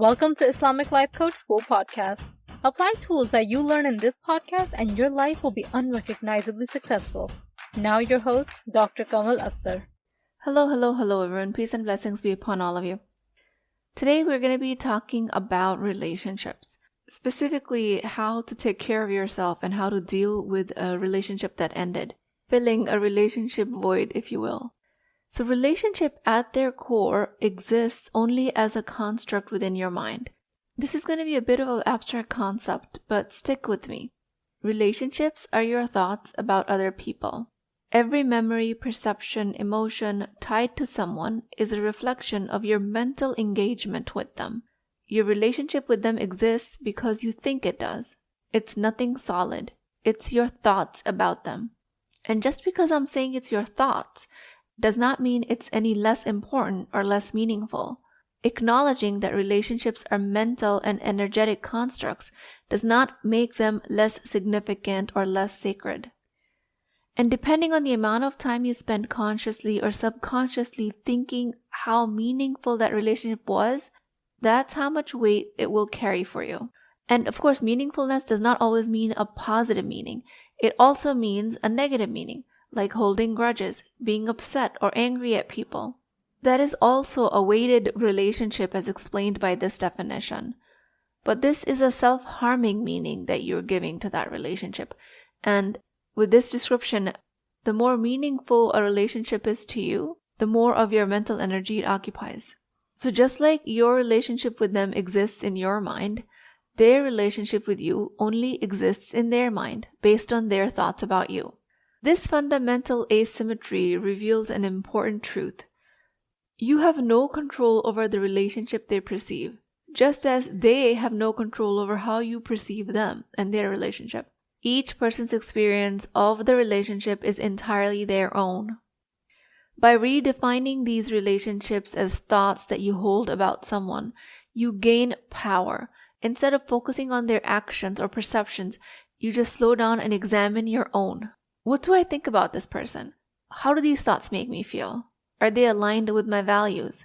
Welcome to Islamic Life Coach School Podcast. Apply tools that you learn in this podcast and your life will be unrecognizably successful. Now your host, Dr. Kamal Akhtar. Hello everyone. Peace and blessings be upon all of you. Today we're going to be talking about relationships, specifically how to take care of yourself and how to deal with a relationship that ended, filling a relationship void, if you will. So relationship at their core exists only as a construct within your mind. This is going to be a bit of an abstract concept, but stick with me. Relationships are your thoughts about other people. Every memory, perception, emotion tied to someone is a reflection of your mental engagement with them. Your relationship with them exists because you think it does. It's nothing solid. It's your thoughts about them. And just because I'm saying it's your thoughts does not mean it's any less important or less meaningful. Acknowledging that relationships are mental and energetic constructs does not make them less significant or less sacred. And depending on the amount of time you spend consciously or subconsciously thinking how meaningful that relationship was, that's how much weight it will carry for you. And of course, meaningfulness does not always mean a positive meaning. It also means a negative meaning, like holding grudges, being upset or angry at people. That is also a weighted relationship as explained by this definition. But this is a self-harming meaning that you're giving to that relationship. And with this description, the more meaningful a relationship is to you, the more of your mental energy it occupies. So just like your relationship with them exists in your mind, their relationship with you only exists in their mind based on their thoughts about you. This fundamental asymmetry reveals an important truth. You have no control over the relationship they perceive, just as they have no control over how you perceive them and their relationship. Each person's experience of the relationship is entirely their own. By redefining these relationships as thoughts that you hold about someone, you gain power. Instead of focusing on their actions or perceptions, you just slow down and examine your own. What do I think about this person? How do these thoughts make me feel? Are they aligned with my values?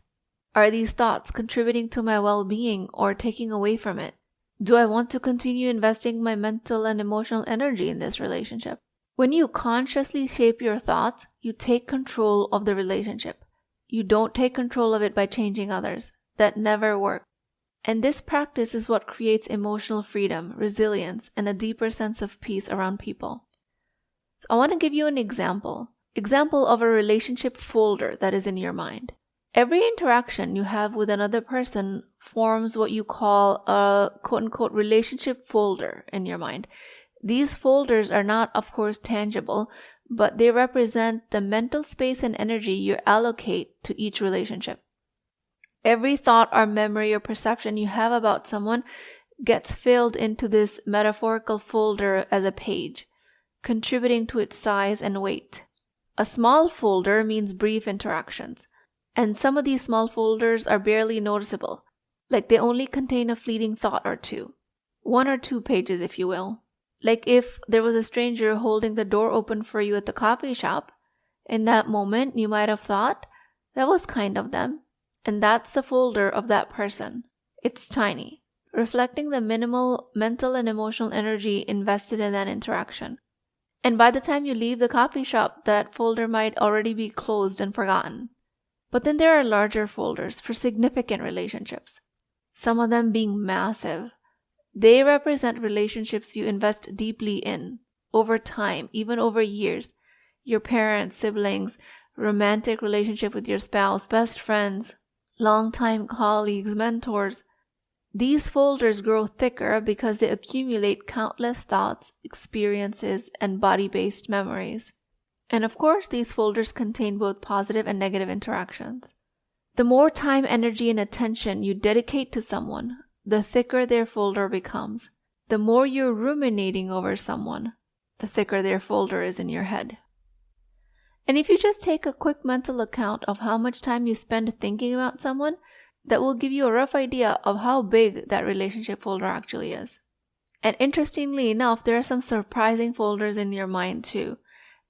Are these thoughts contributing to my well-being or taking away from it? Do I want to continue investing my mental and emotional energy in this relationship? When you consciously shape your thoughts, you take control of the relationship. You don't take control of it by changing others. That never works. And this practice is what creates emotional freedom, resilience, and a deeper sense of peace around people. So I want to give you an example of a relationship folder that is in your mind. Every interaction you have with another person forms what you call a quote-unquote relationship folder in your mind. These folders are not, of course, tangible, but they represent the mental space and energy you allocate to each relationship. Every thought or memory or perception you have about someone gets filled into this metaphorical folder as a page, contributing to its size and weight. A small folder means brief interactions, and some of these small folders are barely noticeable, like they only contain a fleeting thought or two, 1 or 2 pages if you will. Like if there was a stranger holding the door open for you at the coffee shop, in that moment you might have thought, that was kind of them, and that's the folder of that person. It's tiny, reflecting the minimal mental and emotional energy invested in that interaction. And by the time you leave the coffee shop, that folder might already be closed and forgotten. But then there are larger folders for significant relationships, some of them being massive. They represent relationships you invest deeply in, over time, even over years. Your parents, siblings, romantic relationship with your spouse, best friends, longtime colleagues, mentors. These folders grow thicker because they accumulate countless thoughts, experiences, and body-based memories. And of course, these folders contain both positive and negative interactions. The more time, energy, and attention you dedicate to someone, the thicker their folder becomes. The more you're ruminating over someone, the thicker their folder is in your head. And if you just take a quick mental account of how much time you spend thinking about someone, that will give you a rough idea of how big that relationship folder actually is. And interestingly enough, there are some surprising folders in your mind too,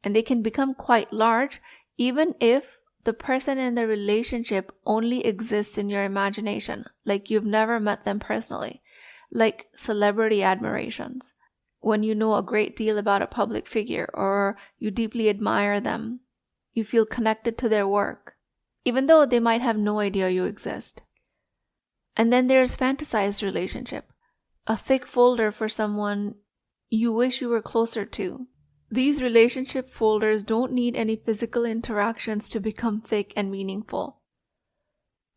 and they can become quite large even if the person in the relationship only exists in your imagination, like you've never met them personally, like celebrity admirations. When you know a great deal about a public figure or you deeply admire them, you feel connected to their work, even though they might have no idea you exist. And then there's fantasized relationship, a thick folder for someone you wish you were closer to. These relationship folders don't need any physical interactions to become thick and meaningful.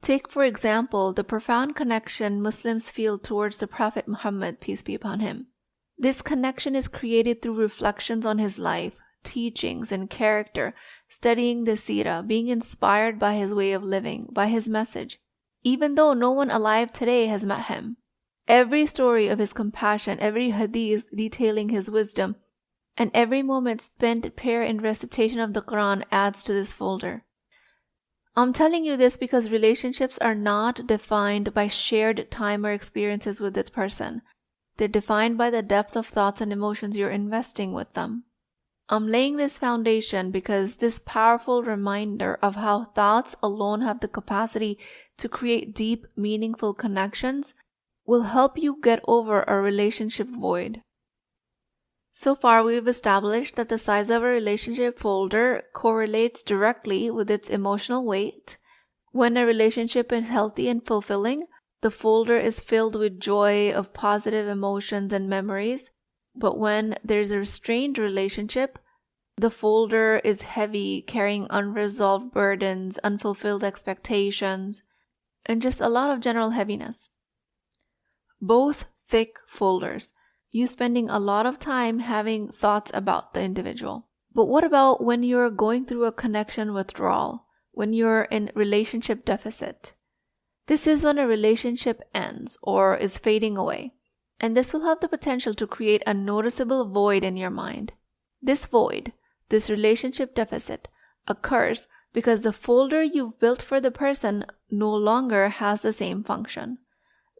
Take, for example, the profound connection Muslims feel towards the Prophet Muhammad, peace be upon him. This connection is created through reflections on his life, teachings, and character, studying the seerah, being inspired by his way of living, by his message, even though no one alive today has met him. Every story of his compassion, every hadith detailing his wisdom, and every moment spent at prayer and recitation of the Quran adds to this folder. I'm telling you this because relationships are not defined by shared time or experiences with this person. They're defined by the depth of thoughts and emotions you're investing with them. I'm laying this foundation because this powerful reminder of how thoughts alone have the capacity to create deep, meaningful connections will help you get over a relationship void. So far, we've established that the size of a relationship folder correlates directly with its emotional weight. When a relationship is healthy and fulfilling, the folder is filled with joy of positive emotions and memories. But when there's a strained relationship, the folder is heavy, carrying unresolved burdens, unfulfilled expectations, and just a lot of general heaviness. Both thick folders. You spending a lot of time having thoughts about the individual. But what about when you're going through a connection withdrawal, when you're in relationship deficit? This is when a relationship ends or is fading away, and this will have the potential to create a noticeable void in your mind. This void, this relationship deficit, occurs because the folder you've built for the person no longer has the same function.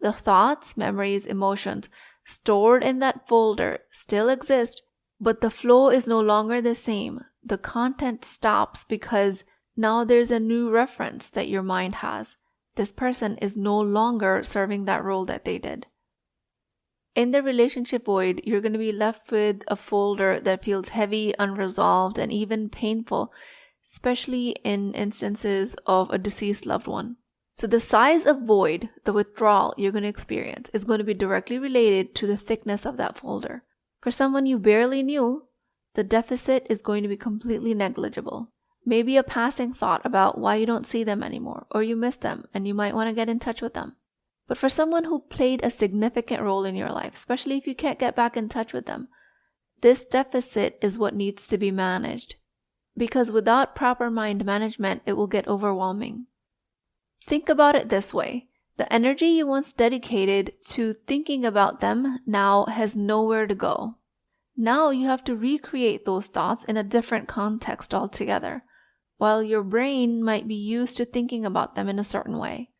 The thoughts, memories, emotions stored in that folder still exist, but the flow is no longer the same. The content stops because now there's a new reference that your mind has. This person is no longer serving that role that they did. In the relationship void, you're going to be left with a folder that feels heavy, unresolved, and even painful, especially in instances of a deceased loved one. So the size of void, the withdrawal you're going to experience, is going to be directly related to the thickness of that folder. For someone you barely knew, the deficit is going to be completely negligible. Maybe a passing thought about why you don't see them anymore, or you miss them and you might want to get in touch with them. But for someone who played a significant role in your life, especially if you can't get back in touch with them, this deficit is what needs to be managed. Because without proper mind management, it will get overwhelming. Think about it this way. The energy you once dedicated to thinking about them now has nowhere to go. Now you have to recreate those thoughts in a different context altogether, while your brain might be used to thinking about them in a certain way.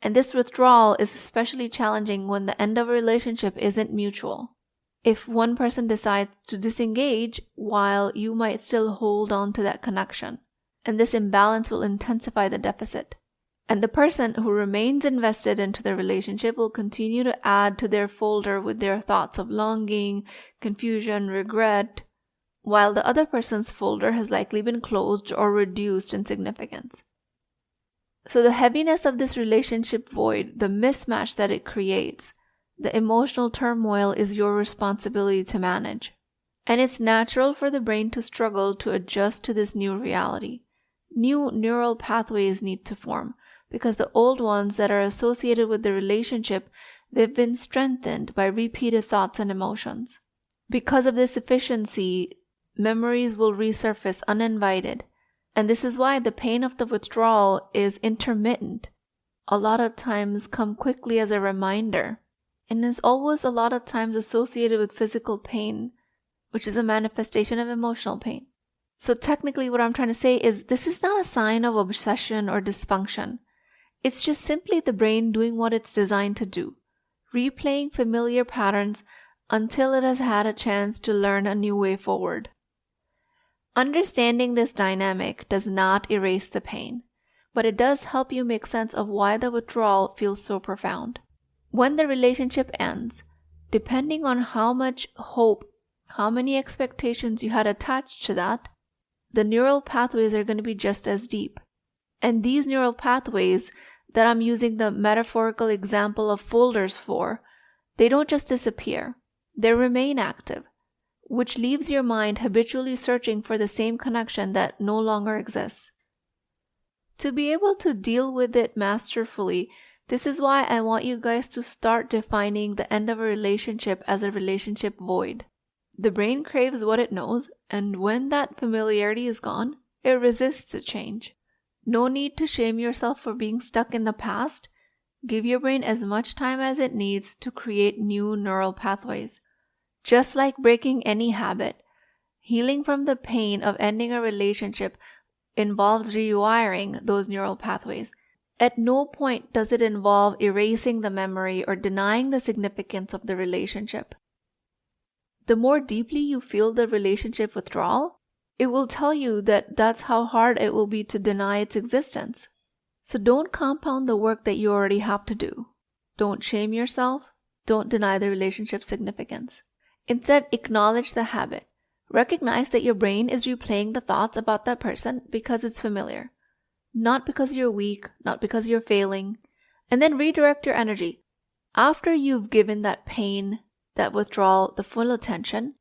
And this withdrawal is especially challenging when the end of a relationship isn't mutual. If one person decides to disengage while you might still hold on to that connection, and this imbalance will intensify the deficit. And the person who remains invested into the relationship will continue to add to their folder with their thoughts of longing, confusion, regret, while the other person's folder has likely been closed or reduced in significance. So the heaviness of this relationship void, the mismatch that it creates, the emotional turmoil is your responsibility to manage. And it's natural for the brain to struggle to adjust to this new reality. New neural pathways need to form, because the old ones that are associated with the relationship, they've been strengthened by repeated thoughts and emotions. Because of this efficiency, memories will resurface uninvited, and this is why the pain of the withdrawal is intermittent. A lot of times come quickly as a reminder, and is always a lot of times associated with physical pain, which is a manifestation of emotional pain. So technically what I'm trying to say is this is not a sign of obsession or dysfunction. It's just simply the brain doing what it's designed to do, replaying familiar patterns until it has had a chance to learn a new way forward. Understanding this dynamic does not erase the pain, but it does help you make sense of why the withdrawal feels so profound. When the relationship ends, depending on how much hope, how many expectations you had attached to that, the neural pathways are going to be just as deep. And these neural pathways that I'm using the metaphorical example of folders for, they don't just disappear, they remain active, which leaves your mind habitually searching for the same connection that no longer exists. To be able to deal with it masterfully, this is why I want you guys to start defining the end of a relationship as a relationship void. The brain craves what it knows, and when that familiarity is gone, it resists a change. No need to shame yourself for being stuck in the past. Give your brain as much time as it needs to create new neural pathways. Just like breaking any habit, healing from the pain of ending a relationship involves rewiring those neural pathways. At no point does it involve erasing the memory or denying the significance of the relationship. The more deeply you feel the relationship withdrawal, it will tell you that that's how hard it will be to deny its existence. So don't compound the work that you already have to do. Don't shame yourself. Don't deny the relationship's significance. Instead, acknowledge the habit. Recognize that your brain is replaying the thoughts about that person because it's familiar. Not because you're weak, not because you're failing. And then redirect your energy. After you've given that pain, that withdrawal, the full attention,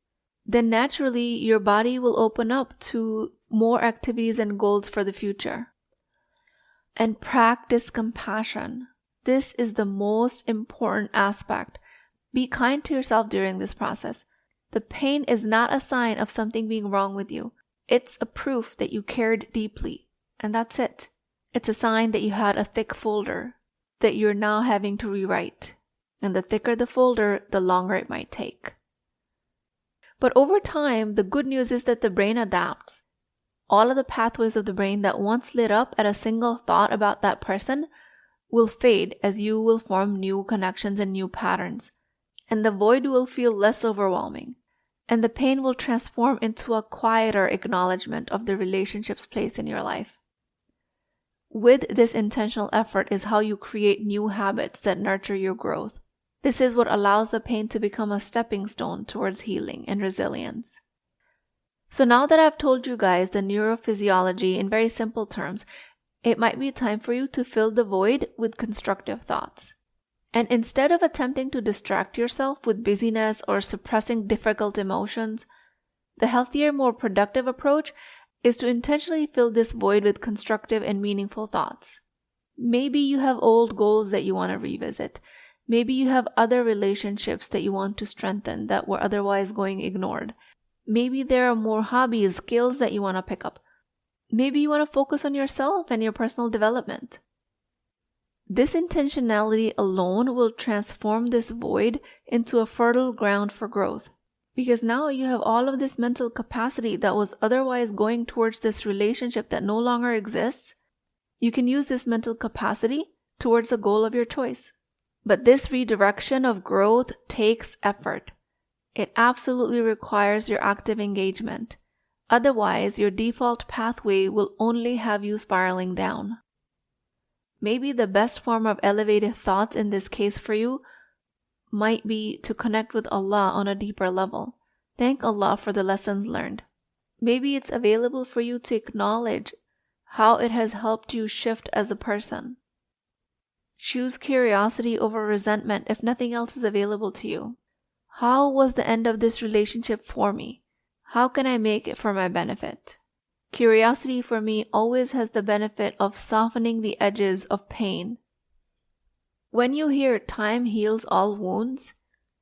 then naturally your body will open up to more activities and goals for the future. And practice compassion. This is the most important aspect. Be kind to yourself during this process. The pain is not a sign of something being wrong with you. It's a proof that you cared deeply. And that's it. It's a sign that you had a thick folder that you're now having to rewrite. And the thicker the folder, the longer it might take. But over time, the good news is that the brain adapts. All of the pathways of the brain that once lit up at a single thought about that person will fade as you will form new connections and new patterns. And the void will feel less overwhelming. And the pain will transform into a quieter acknowledgement of the relationship's place in your life. With this intentional effort is how you create new habits that nurture your growth. This is what allows the pain to become a stepping stone towards healing and resilience. So now that I've told you guys the neurophysiology in very simple terms, it might be time for you to fill the void with constructive thoughts. And instead of attempting to distract yourself with busyness or suppressing difficult emotions, the healthier, more productive approach is to intentionally fill this void with constructive and meaningful thoughts. Maybe you have old goals that you want to revisit. Maybe you have other relationships that you want to strengthen that were otherwise going ignored. Maybe there are more hobbies, skills that you want to pick up. Maybe you want to focus on yourself and your personal development. This intentionality alone will transform this void into a fertile ground for growth. Because now you have all of this mental capacity that was otherwise going towards this relationship that no longer exists. You can use this mental capacity towards a goal of your choice. But this redirection of growth takes effort. It absolutely requires your active engagement. Otherwise, your default pathway will only have you spiraling down. Maybe the best form of elevated thoughts in this case for you might be to connect with Allah on a deeper level. Thank Allah for the lessons learned. Maybe it's available for you to acknowledge how it has helped you shift as a person. Choose curiosity over resentment if nothing else is available to you. How was the end of this relationship for me? How can I make it for my benefit? Curiosity for me always has the benefit of softening the edges of pain. When you hear time heals all wounds,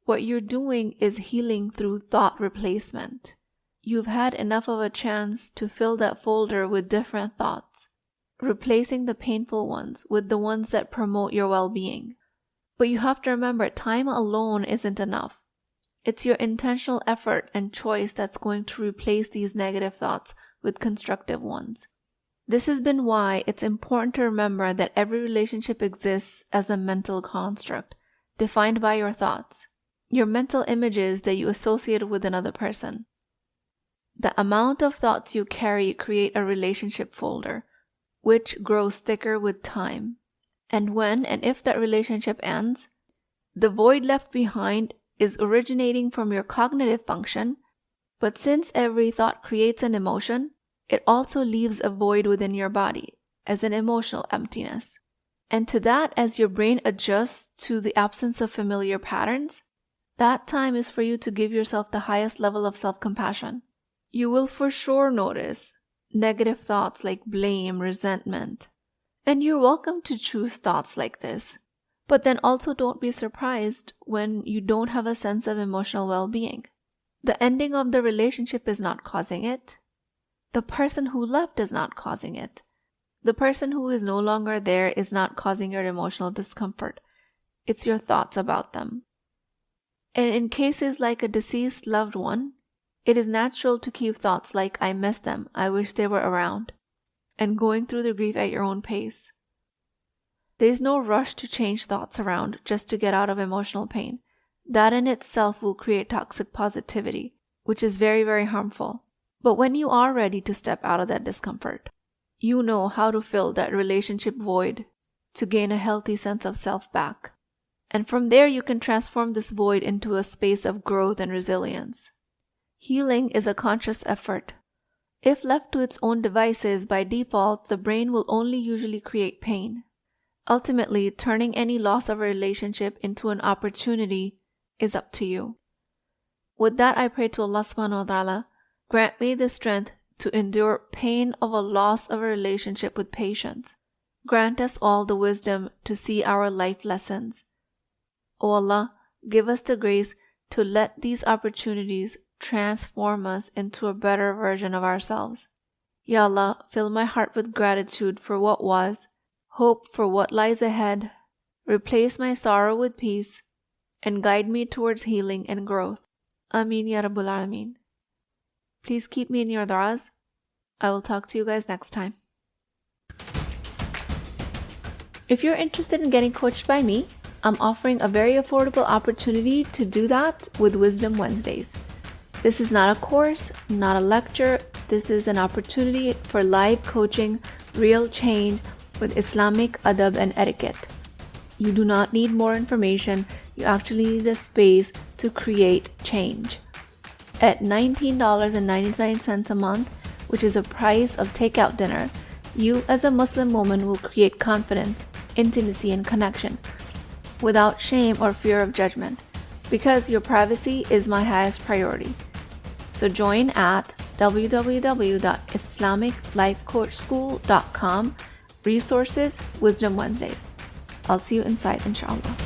what you're doing is healing through thought replacement. You've had enough of a chance to fill that folder with different thoughts, replacing the painful ones with the ones that promote your well-being. But you have to remember, time alone isn't enough. It's your intentional effort and choice that's going to replace these negative thoughts with constructive ones. This has been why it's important to remember that every relationship exists as a mental construct, defined by your thoughts, your mental images that you associate with another person. The amount of thoughts you carry create a relationship folder, which grows thicker with time. And when and if that relationship ends, the void left behind is originating from your cognitive function, but since every thought creates an emotion, it also leaves a void within your body as an emotional emptiness. And to that, as your brain adjusts to the absence of familiar patterns, that time is for you to give yourself the highest level of self-compassion. You will for sure notice negative thoughts like blame, resentment. And you're welcome to choose thoughts like this. But then also don't be surprised when you don't have a sense of emotional well-being. The ending of the relationship is not causing it. The person who left is not causing it. The person who is no longer there is not causing your emotional discomfort. It's your thoughts about them. And in cases like a deceased loved one, it is natural to keep thoughts like, I miss them, I wish they were around, and going through the grief at your own pace. There's no rush to change thoughts around just to get out of emotional pain. That in itself will create toxic positivity, which is very, very harmful. But when you are ready to step out of that discomfort, you know how to fill that relationship void to gain a healthy sense of self back. And from there, you can transform this void into a space of growth and resilience. Healing is a conscious effort. If left to its own devices, by default, the brain will only usually create pain. Ultimately, turning any loss of a relationship into an opportunity is up to you. With that, I pray to Allah subhanahu wa ta'ala, grant me the strength to endure pain of a loss of a relationship with patience. Grant us all the wisdom to see our life lessons. O Allah, give us the grace to let these opportunities transform us into a better version of ourselves. Ya Allah, fill my heart with gratitude for what was, hope for what lies ahead, replace my sorrow with peace, and guide me towards healing and growth. Ameen Ya Rabbul Alameen. Please keep me in your du'as. I will talk to you guys next time. If you're interested in getting coached by me, I'm offering a very affordable opportunity to do that with Wisdom Wednesdays. This is not a course, not a lecture. This is an opportunity for live coaching, real change with Islamic adab and etiquette. You do not need more information. You actually need a space to create change. At $19.99 a month, which is the price of takeout dinner, you as a Muslim woman will create confidence, intimacy, and connection without shame or fear of judgment, because your privacy is my highest priority. So join at www.islamiclifecoachschool.com, resources, Wisdom Wednesdays. I'll see you inside, inshallah.